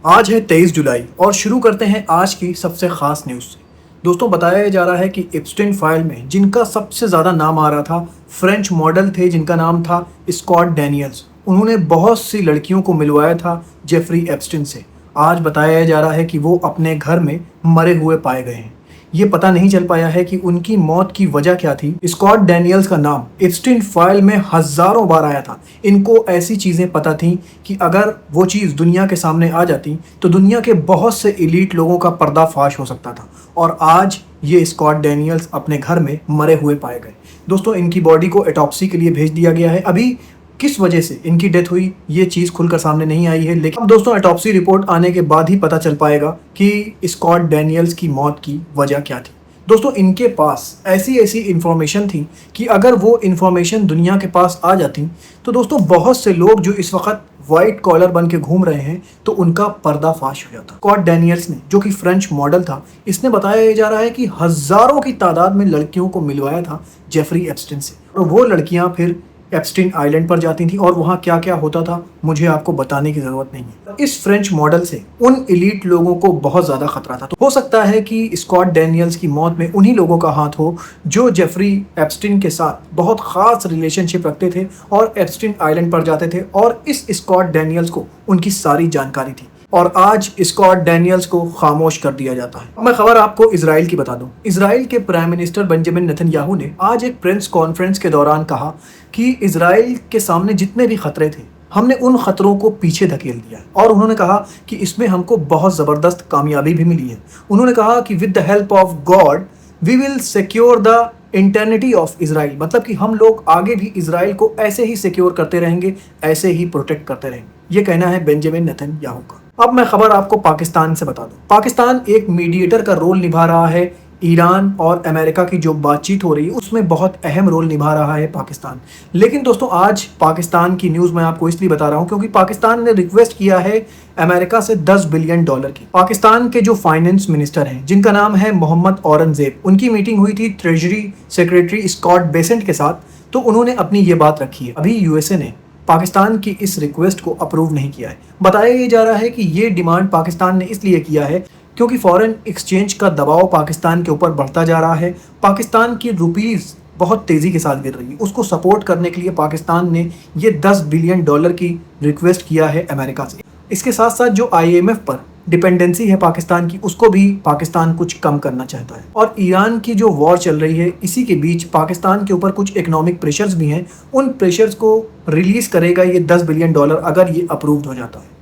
आज है 23 जुलाई और शुरू करते हैं आज की सबसे ख़ास न्यूज़ से। दोस्तों बताया जा रहा है कि एप्स्टीन फाइल में जिनका सबसे ज़्यादा नाम आ रहा था, फ्रेंच मॉडल थे जिनका नाम था स्कॉट डैनियल्स। उन्होंने बहुत सी लड़कियों को मिलवाया था जेफरी एप्स्टीन से। आज बताया जा रहा है कि वो अपने घर में मरे हुए पाए गए हैं। ये पता नहीं चल पाया है कि उनकी मौत की वजह क्या थी। स्कॉट डैनियल्स का नाम एप्स्टीन फाइल में हजारों बार आया था। इनको ऐसी चीज़ें पता थीं कि अगर वो चीज़ दुनिया के सामने आ जाती तो दुनिया के बहुत से एलीट लोगों का पर्दाफाश हो सकता था। और आज ये स्कॉट डैनियल्स अपने घर में मरे हुए पाए गए। दोस्तों इनकी बॉडी को ऑटोप्सी के लिए भेज दिया गया है। अभी किस वजह से इनकी डेथ हुई ये चीज़ खुलकर सामने नहीं आई है, लेकिन अब दोस्तों ऑटोप्सी रिपोर्ट आने के बाद ही पता चल पाएगा कि स्कॉट डैनियल्स की मौत की वजह क्या थी। दोस्तों इनके पास ऐसी इंफॉर्मेशन थी कि अगर वो इन्फॉर्मेशन दुनिया के पास आ जाती तो दोस्तों बहुत से लोग जो इस वक्त वाइट कॉलर बन के घूम रहे हैं तो उनका पर्दाफाश हो जाता। स्कॉट डैनियल्स ने, जो कि फ्रेंच मॉडल था, इसने बताया जा रहा है कि हजारों की तादाद में लड़कियों को मिलवाया था जेफरी एप्स्टीन से, और वो लड़कियां फिर एप्स्टीन आइलैंड पर जाती थी और वहाँ क्या क्या होता था मुझे आपको बताने की ज़रूरत नहीं है। इस फ्रेंच मॉडल से उन एलीट लोगों को बहुत ज़्यादा खतरा था। तो हो सकता है कि स्कॉट डैनियल्स की मौत में उन्हीं लोगों का हाथ हो जो जेफरी एप्स्टीन के साथ बहुत ख़ास रिलेशनशिप रखते थे और एप्स्टीन आइलैंड पर जाते थे, और इस स्कॉट डैनियल्स को उनकी सारी जानकारी थी और आज स्कॉट डैनियल्स को खामोश कर दिया जाता है। मैं खबर आपको इजराइल की बता दूं। इजराइल के प्राइम मिनिस्टर बेंजामिन नेतन्याहू ने आज एक प्रेस कॉन्फ्रेंस के दौरान कहा कि इजराइल के सामने जितने भी खतरे थे हमने उन खतरों को पीछे धकेल दिया है, और उन्होंने कहा कि इसमें हमको बहुत ज़बरदस्त कामयाबी भी मिली है। उन्होंने कहा कि with the help of God we will secure the eternity of Israel, मतलब कि हम लोग आगे भी इजराइल को ऐसे ही सिक्योर करते रहेंगे, ऐसे ही प्रोटेक्ट करते रहेंगे। ये कहना है बेंजामिन नेतन्याहू का। अब मैं खबर आपको पाकिस्तान से बता दूं। पाकिस्तान एक मीडिएटर का रोल निभा रहा है। ईरान और अमेरिका की जो बातचीत हो रही है उसमें बहुत अहम रोल निभा रहा है पाकिस्तान। लेकिन दोस्तों आज पाकिस्तान की न्यूज़ मैं आपको इसलिए बता रहा हूं क्योंकि पाकिस्तान ने रिक्वेस्ट किया है अमेरिका से $10 बिलियन की। पाकिस्तान के जो फाइनेंस मिनिस्टर हैं जिनका नाम है मोहम्मद औरंगजेब, उनकी मीटिंग हुई थी ट्रेजरी सेक्रेटरी स्कॉट बेसेंट के साथ, तो उन्होंने अपनी ये बात रखी है। अभी यूएसए ने पाकिस्तान की इस रिक्वेस्ट को अप्रूव नहीं किया है। बताया ये जा रहा है कि ये डिमांड पाकिस्तान ने इसलिए किया है क्योंकि फॉरेन एक्सचेंज का दबाव पाकिस्तान के ऊपर बढ़ता जा रहा है। पाकिस्तान की रुपीस बहुत तेज़ी के साथ गिर रही है। उसको सपोर्ट करने के लिए पाकिस्तान ने ये $10 बिलियन की रिक्वेस्ट किया है अमेरिका से। इसके साथ साथ जो IMF पर डिपेंडेंसी है पाकिस्तान की, उसको भी पाकिस्तान कुछ कम करना चाहता है। और ईरान की जो वॉर चल रही है इसी के बीच पाकिस्तान के ऊपर कुछ इकोनॉमिक प्रेशर्स भी हैं। उन प्रेशर्स को रिलीज़ करेगा ये $10 बिलियन अगर ये अप्रूव्ड हो जाता है।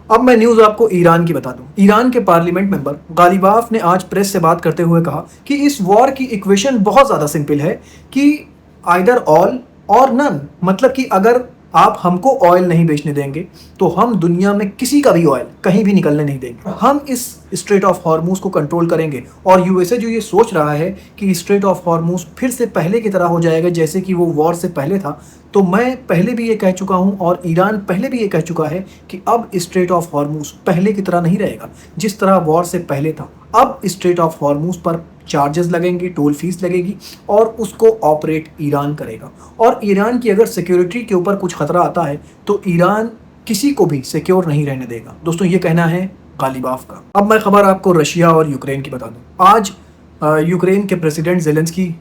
अब मैं न्यूज़ आपको ईरान की बता दूं। ईरान के पार्लियामेंट मेंबर गालिबाफ ने आज प्रेस से बात करते हुए कहा कि इस वॉर की इक्वेशन बहुत ज़्यादा सिंपल है कि आइदर ऑल और नन, मतलब कि अगर आप हमको ऑयल नहीं बेचने देंगे तो हम दुनिया में किसी का भी ऑयल कहीं भी निकलने नहीं देंगे। हम इस स्ट्रेट ऑफ हॉर्मूज को कंट्रोल करेंगे। और यूएसए जो ये सोच रहा है कि स्ट्रेट ऑफ हॉर्मूज फिर से पहले की तरह हो जाएगा जैसे कि वो वॉर से पहले था, तो मैं पहले भी ये कह चुका हूँ और ईरान पहले भी ये कह चुका है कि अब स्ट्रेट ऑफ हॉर्मूज पहले की तरह नहीं रहेगा जिस तरह वॉर से पहले था। अब स्ट्रेट ऑफ हॉर्मूज पर चार्जेस लगेंगे, टोल फीस लगेगी और उसको ऑपरेट ईरान करेगा। और ईरान की अगर सिक्योरिटी के ऊपर कुछ खतरा आता है तो ईरान किसी को भी सिक्योर नहीं रहने देगा। दोस्तों ये कहना है गालिबाफ का। अब मैं खबर आपको रशिया और यूक्रेन की बता दूं। आज यूक्रेन के प्रेसिडेंट ज़ेलेंस्की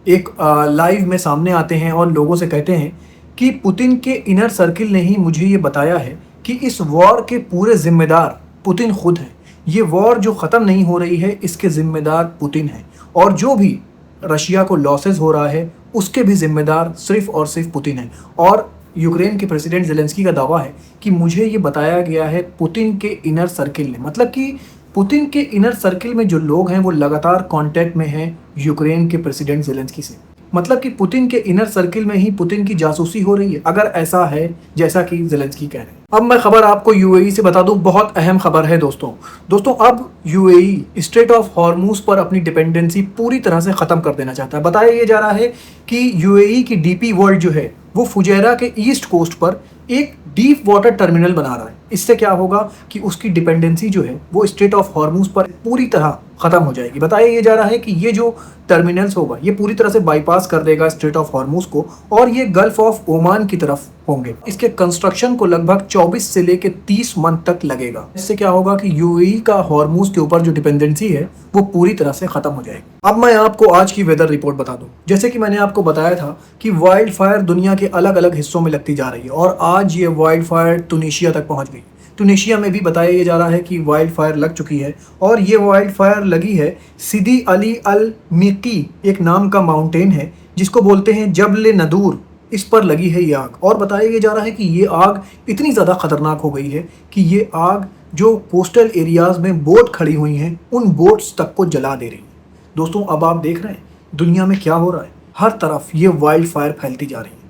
एक लाइव में सामने आते हैं और लोगों से कहते हैं कि पुतिन के इनर सर्किल ने ही मुझे ये बताया है कि इस वॉर के पूरे जिम्मेदार पुतिन खुद हैं। ये वॉर जो ख़त्म नहीं हो रही है इसके ज़िम्मेदार पुतिन हैं, और जो भी रशिया को लॉसेस हो रहा है उसके भी ज़िम्मेदार सिर्फ और सिर्फ पुतिन हैं। और यूक्रेन के प्रेसिडेंट ज़ेलेंस्की का दावा है कि मुझे ये बताया गया है पुतिन के इनर सर्किल ने, मतलब कि पुतिन के इनर सर्किल में जो लोग हैं वो लगातार कांटेक्ट में हैं यूक्रेन के प्रेसिडेंट ज़ेलेंस्की से, मतलब कि पुतिन के इनर सर्किल में ही पुतिन की जासूसी हो रही है, अगर ऐसा है जैसा कि ज़ेलेंस्की कह रहे हैं। अब मैं खबर आपको यूएई से बता दूं, बहुत अहम खबर है दोस्तों अब यूएई स्ट्रेट ऑफ हॉर्मूज पर अपनी डिपेंडेंसी पूरी तरह से ख़त्म कर देना चाहता है। बताया ये जा रहा है कि यूएई की डीपी वर्ल्ड जो है वो फुजैरा के ईस्ट कोस्ट पर एक डीप वाटर टर्मिनल बना रहा है। इससे क्या होगा कि उसकी डिपेंडेंसी जो है वो स्ट्रेट ऑफ हॉर्मूज पर पूरी तरह ख़त्म हो जाएगी। बताया ये जा रहा है कि ये जो टर्मिनल्स होगा ये पूरी तरह से बाईपास कर देगा स्ट्रेट ऑफ हॉर्मूज को और ये गल्फ ऑफ ओमान की तरफ होंगे। इसके कंस्ट्रक्शन को लगभग 24 से लेकर 30 मंथ तक लगेगा। इससे क्या होगा कि यूएई का हॉर्मूज के ऊपर जो डिपेंडेंसी है वो पूरी तरह से खत्म हो जाएगी। अब मैं आपको आज की वेदर रिपोर्ट बता दूं। जैसे कि मैंने आपको बताया था कि वाइल्ड फायर दुनिया के अलग अलग हिस्सों में लगती जा रही है और आज ये वाइल्ड फायर टुनीशिया तक पहुंच गई। टुनीशिया में भी बताया जा रहा है कि वाइल्ड फायर लग चुकी है और ये वाइल्ड फायर लगी है सिदी अली अल मिकी एक नाम का माउंटेन है जिसको बोलते हैं जबल नदूर। इस पर लगी है ये आग और बताया जा रहा है कि ये आग इतनी ज़्यादा खतरनाक हो गई है कि ये आग जो कोस्टल एरियाज़ में बोट खड़ी हुई हैं उन बोट्स तक को जला दे रही है। दोस्तों अब आप देख रहे हैं दुनिया में क्या हो रहा है, हर तरफ ये वाइल्ड फायर फैलती जा रही है।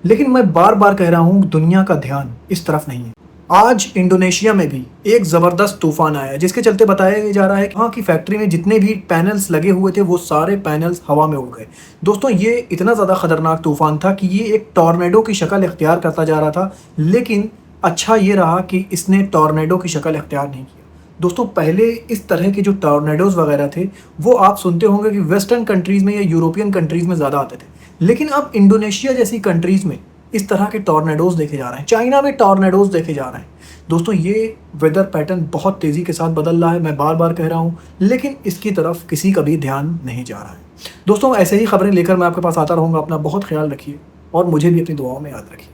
लेकिन मैं बार बार कह रहा हूँ दुनिया का ध्यान इस तरफ नहीं है। आज इंडोनेशिया में भी एक ज़बरदस्त तूफान आया जिसके चलते बताया जा रहा है कि वहाँ की फैक्ट्री में जितने भी पैनल्स लगे हुए थे वो सारे पैनल्स हवा में उड़ गए। दोस्तों ये इतना ज़्यादा ख़तरनाक तूफान था कि ये एक टॉर्नेडो की शक्ल इख्तियार करता जा रहा था, लेकिन अच्छा ये रहा कि इसने टॉर्नेडो की शक्ल इख्तियार नहीं किया। दोस्तों पहले इस तरह के जो टॉर्नेडोज़ वगैरह थे वो आप सुनते होंगे कि वेस्टर्न कंट्रीज़ में या यूरोपियन कंट्रीज़ में ज़्यादा आते थे, लेकिन अब इंडोनेशिया जैसी कंट्रीज़ में इस तरह के टॉर्नेडोज़ देखे जा रहे हैं, चाइना में टॉर्नेडोज़ देखे जा रहे हैं। दोस्तों ये वेदर पैटर्न बहुत तेज़ी के साथ बदल रहा है, मैं बार बार कह रहा हूँ, लेकिन इसकी तरफ किसी का भी ध्यान नहीं जा रहा है। दोस्तों ऐसे ही खबरें लेकर मैं आपके पास आता रहूँगा। अपना बहुत ख्याल रखिए और मुझे भी अपनी दुआओं में याद रखिए।